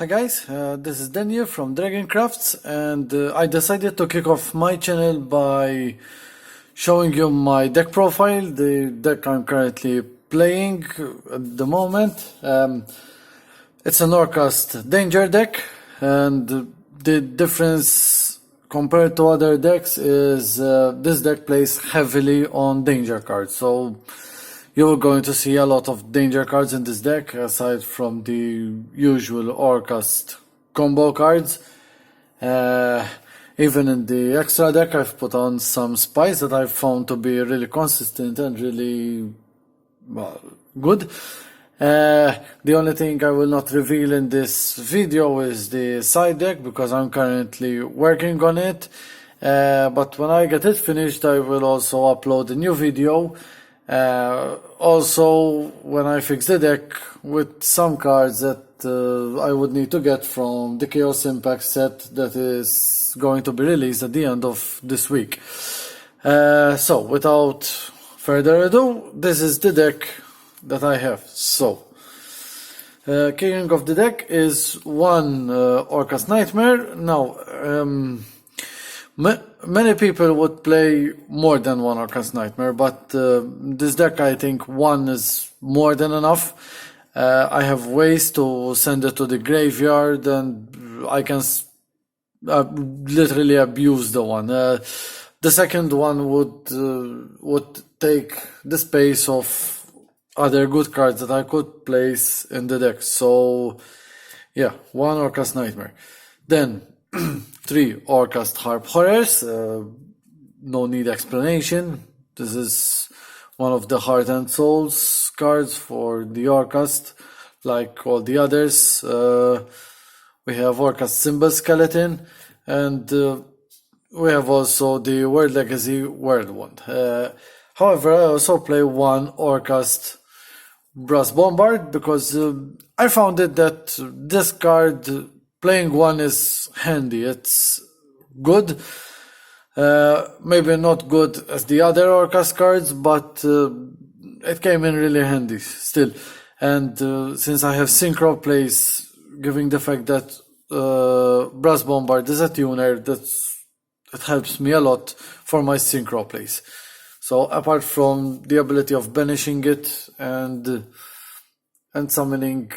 Hi guys, this is Daniel from Dragon Crafts, and I decided to kick off my channel by showing you my deck profile, the deck I'm currently playing at the moment. It's an ORCUST Danger deck, and the difference compared to other decks is this deck plays heavily on danger cards. So you're going to see a lot of danger cards in this deck, aside from the usual ORCUST combo cards. Even in the extra deck, I've put on some spies that I've found to be really consistent and really good. The only thing I will not reveal in this video is the side deck, because I'm currently working on it. But when I get it finished, I will also upload a new video. Also, when I fix the deck with some cards that I would need to get from the Chaos Impact set that is going to be released at the end of this week. So, without further ado, this is the deck that I have. So, kicking off the deck is one ORCUST Nightmare. Now, many people would play more than one ORCUST Nightmare, but this deck, I think one is more than enough. I have ways to send it to the graveyard, and I can literally abuse the one. The second one would take the space of other good cards that I could place in the deck. So yeah, one ORCUST Nightmare. Then 3 ORCUST Harp Horrors. No need explanation. This is one of the Heart and Souls cards for the ORCUST, like all the others. We have ORCUST Symbol Skeleton, and we have also the World Legacy World one. However, I also play one ORCUST Brass Bombard, because I found it that this card, playing one is handy. It's good. Maybe not good as the other ORCUST cards, but it came in really handy still. And since I have synchro plays, giving the fact that Brass Bombard is a tuner, that helps me a lot for my synchro plays. So apart from the ability of banishing it and summoning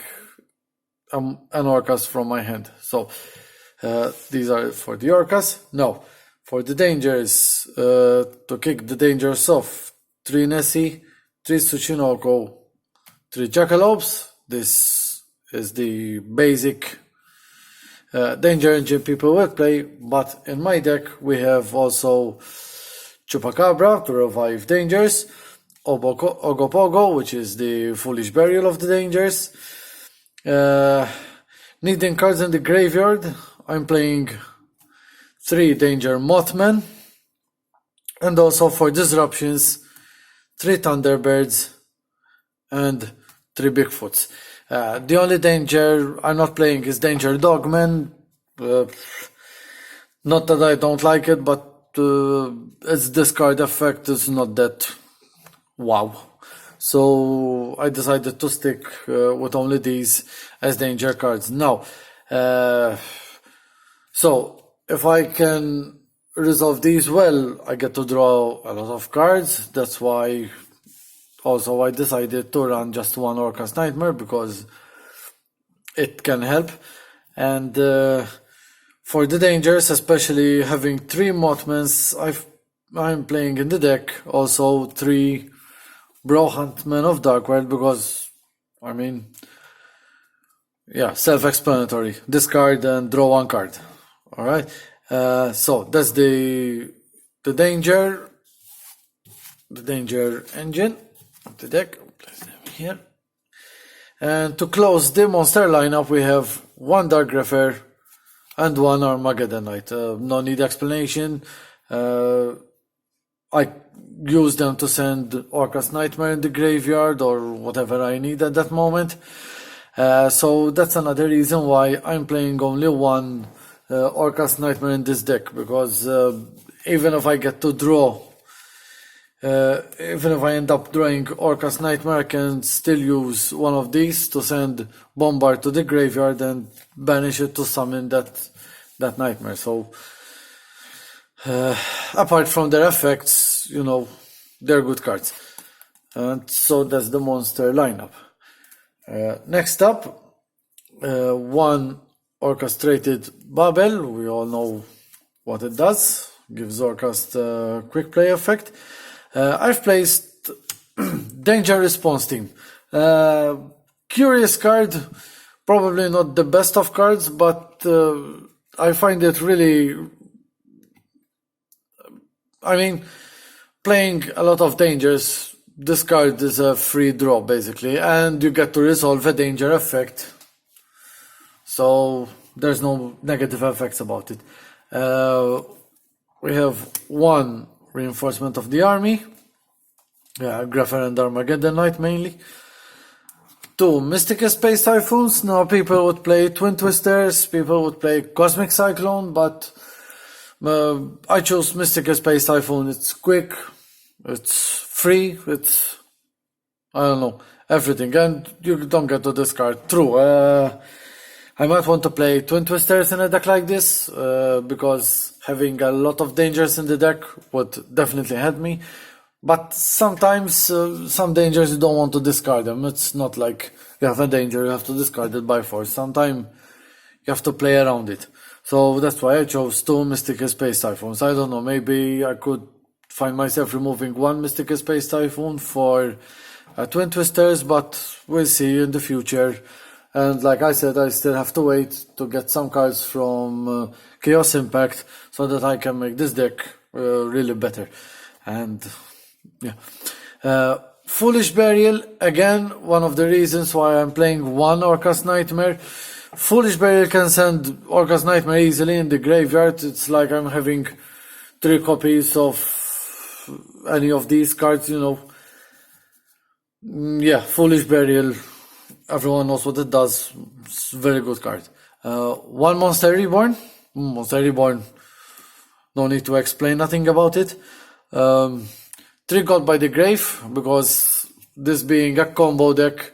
an ORCUST from my hand. So these are for the ORCUST. Now, for the dangers, to kick the dangers off, 3 Nessie, 3 Tsuchinoko, 3 Jackalopes. This is the basic danger engine people will play, but in my deck we have also Chupacabra to revive dangers, Ogopogo, which is the foolish burial of the dangers. Needing cards in the graveyard, I'm playing 3 Danger Mothman, and also for disruptions, 3 Thunderbirds and 3 Bigfoots. The only danger I'm not playing is Danger Dogman. Not that I don't like it, but its discard effect is not that wow. So I decided to stick with only these as danger cards. Now, so if I can resolve these well, I get to draw a lot of cards. That's why also I decided to run just one ORCUST Nightmare, because it can help. And for the dangers, especially having 3 Mothmans, I'm playing in the deck also 3 Brohuntmen of Darkworld, because, I mean, yeah, self-explanatory. Discard and draw 1 card. Alright, so that's the danger engine of the deck. Place them here. And to close the monster lineup, we have 1 Dark Griffer and 1 Armageddon Knight. No need explanation. I use them to send ORCUST Nightmare in the graveyard or whatever I need at that moment. So that's another reason why I'm playing only 1 ORCUST Nightmare in this deck, because even if I get to draw Even if I end up drawing ORCUST Nightmare, I can still use one of these to send Bombard to the graveyard and banish it to summon that Nightmare. So, apart from their effects, they're good cards. And so that's the monster lineup. Next up, one orchestrated Babel. We all know what it does. Gives ORCUST a quick play effect. I've placed Danger Response Team. Curious card, probably not the best of cards, but I find it really... playing a lot of dangers, this card is a free draw basically, and you get to resolve a danger effect. So there's no negative effects about it. We have one Reinforcement of the Army, Grapher and Armageddon Knight mainly. Two Mystic Space Typhoons. Now people would play Twin Twisters, people would play Cosmic Cyclone, but I chose Mystic Space Typhoon. It's quick, it's free, it's everything, and you don't get to discard. True, I might want to play Twin Twisters in a deck like this, because having a lot of dangers in the deck would definitely help me. But sometimes, some dangers you don't want to discard them. It's not like you have a danger, you have to discard it by force. Sometimes you have to play around it. So that's why I chose two Mystic Space Typhoons. I don't know, maybe I could find myself removing one Mystic Space Typhoon for Twin Twisters, but we'll see in the future. And like I said, I still have to wait to get some cards from Chaos Impact so that I can make this deck really better. And Foolish Burial, again, one of the reasons why I'm playing one ORCUST Nightmare. Foolish Burial can send ORCUST Nightmare easily in the graveyard. It's like I'm having 3 copies of any of these cards, Foolish Burial, everyone knows what it does. It's a very good card. One Monster Reborn. Monster Reborn, no need to explain nothing about it. 3 God by the Grave, because this being a combo deck,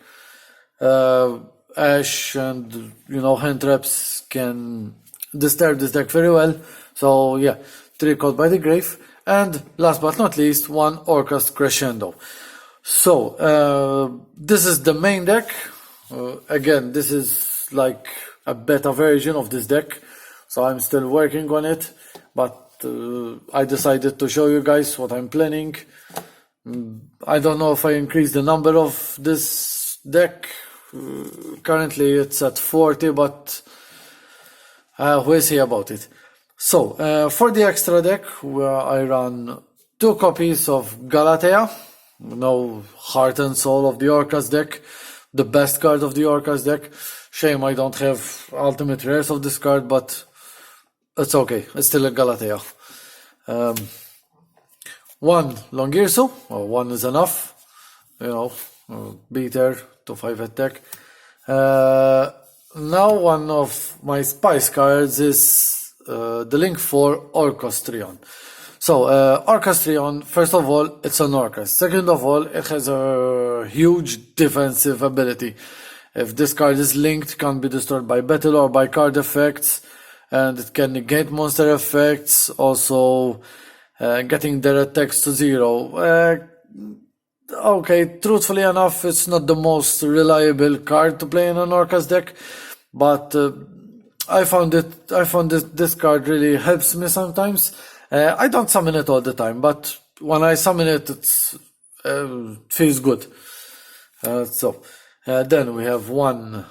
Ash and hand traps can disturb this deck very well. So 3 God by the Grave, and last but not least, one ORCUST Crescendo. So this is the main deck. Again, this is like a beta version of this deck, so I'm still working on it, but I decided to show you guys what I'm planning. I don't know if I increase the number of this deck. Currently it's at 40, but we'll see about it. So for the extra deck, I run 2 copies of Galatea, Heart and Soul of the ORCUST deck, the best card of the ORCUST deck. Shame I don't have ultimate rares of this card, but it's okay, it's still a Galatea. One Longirsu, or 1 is enough, beater to 5 attack. Now one of my spice cards is the link for Orcustrion. So Orcustrion, first of all, it's an ORCUST. Second of all, it has a huge defensive ability. If this card is linked, it can be destroyed by battle or by card effects, and it can negate monster effects, also getting their attacks to 0. Okay, truthfully enough, it's not the most reliable card to play in an ORCUST deck, but I found this card really helps me sometimes. I don't summon it all the time, but when I summon it, it feels good. Then we have one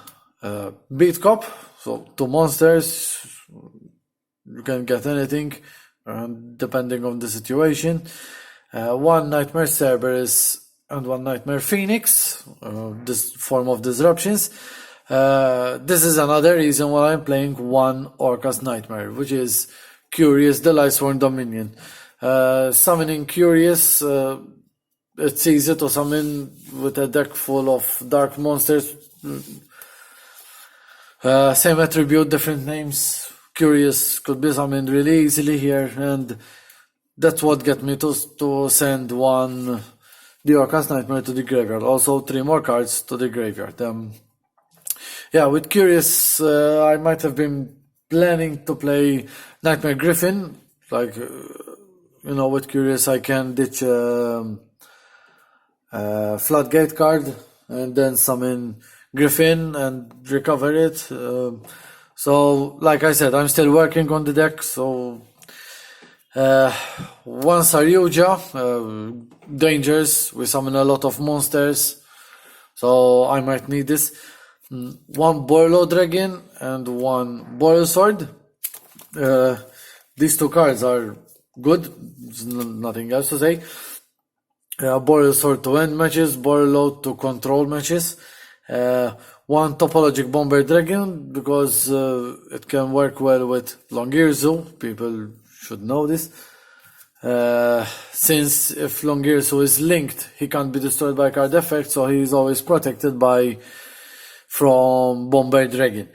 Beat Cop, so 2 monsters. You can get anything, depending on the situation. 1 Nightmare Cerberus and 1 Nightmare Phoenix, this form of disruptions. This is another reason why I'm playing 1 ORCUST Nightmare, which is Curious, the Lightsworn Dominion. Summoning Curious, it's easy to summon with a deck full of dark monsters. Same attribute, different names. Curious could be summoned really easily here, and that's what get me to send one the ORCUST Nightmare to the graveyard. Also 3 more cards to the graveyard. Yeah, with Curious, I might have been planning to play Nightmare Griffin. Like, with Curious I can ditch Floodgate card and then summon Griffin and recover it. So, like I said, I'm still working on the deck, so one Saryuja, dangers, we summon a lot of monsters, so I might need this. One Borlo Dragon and one Boil Sword. These 2 cards are good, there's nothing else to say. Boil Sword to end matches, Borlo to control matches. One Topologic Bomber Dragon, because it can work well with Longirzu. People should know this. Since if Longirzu is linked, he can't be destroyed by card effect, so he's always protected from Bomber Dragon.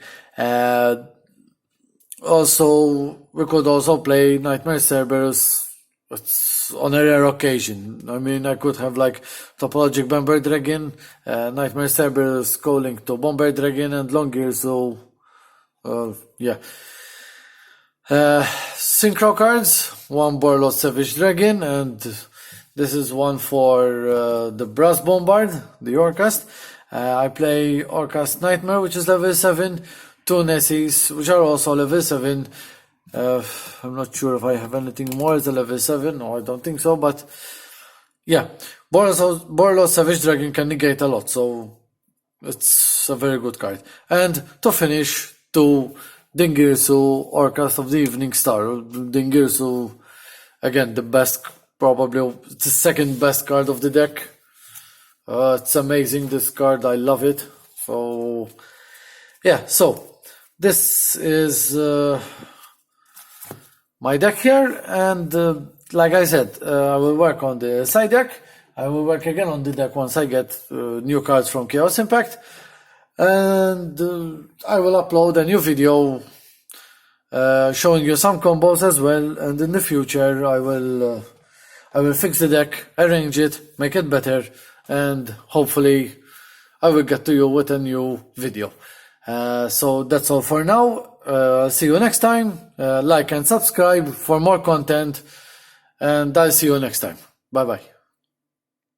Also, we could also play Nightmare Cerberus. It's on a rare occasion. I mean, I could have like Topologic Bomber Dragon, Nightmare Cerberus co-link to Bomber Dragon and Longirzu. Yeah. Synchro cards, one Borlo Savage Dragon, and this is one for the Brass Bombard, the ORCUST. I play ORCUST Nightmare, which is level 7, 2 Nessies, which are also level 7. I'm not sure if I have anything more as a level 7, or I don't think so, but yeah, Borlo Savage Dragon can negate a lot, so it's a very good card. And to finish, 2 Dingirsu, ORCUST of the Evening Star. Dingirsu, again, the best, probably the 2nd best card of the deck. It's amazing, this card, I love it. So, yeah, so this is my deck here, and like I said, I will work on the side deck. I will work again on the deck once I get new cards from Chaos Impact, and I will upload a new video showing you some combos as well, and in the future I will fix the deck, arrange it, make it better, and hopefully I will get to you with a new video. So that's all for now. See you next time. Like and subscribe for more content, and I'll see you next time. Bye bye.